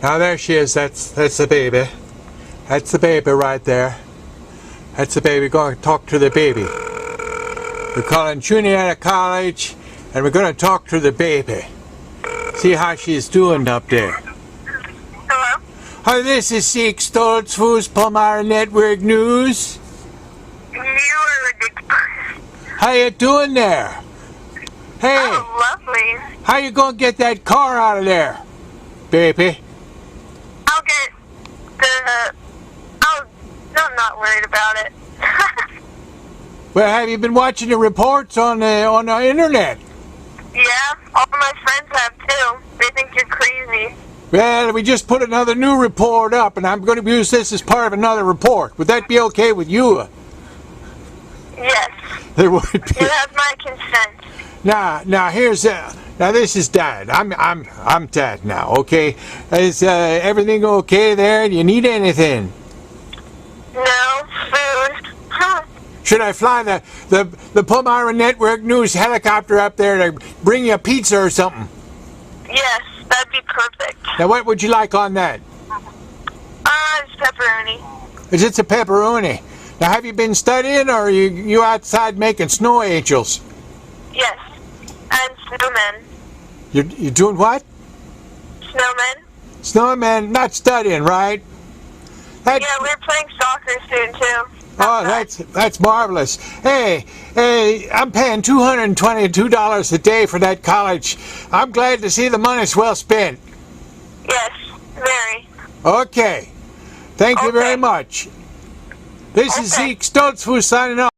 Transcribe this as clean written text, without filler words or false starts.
Now there she is. That's the baby. That's the baby right there. That's the baby. Going to talk to the baby. We're calling Juniata College, and we're going to talk to the baby. See how she's doing up there. Hello? Hi, this is Seek Stoltz, Foods Palmyra Network News. You are ridiculous. How you doing there? Hey, Oh, lovely. how you going to get that car out of there, baby? I'll get the... I'm not worried about it. Well, have you been watching the reports on the internet? Yeah, all my friends have too. They think you're crazy. Well, we just put another new report up, and I'm going to use this as part of another report. Would that be okay with you? Yes. There would be. You have my consent. Now here's now this is Dad. I'm Dad now. Okay, is everything okay there? Do you need anything? No food. Huh. Should I fly the Palmyra Network News helicopter up there to bring you a pizza or something? Yes, that'd be perfect. Now, what would you like on that? It's pepperoni. Is it a pepperoni? Now, have you been studying, or are you outside making snow angels? Yes. And snowmen. You're doing what? Snowmen? Snowman, not studying, right? Yeah, we're playing soccer soon too. Oh, that's marvelous. Hey, I'm paying $222 a day for that college. I'm glad to see the money's well spent. Yes, very. Okay. Thank you very Okay. much. This is Okay. Zeke Stoltz who's signing off.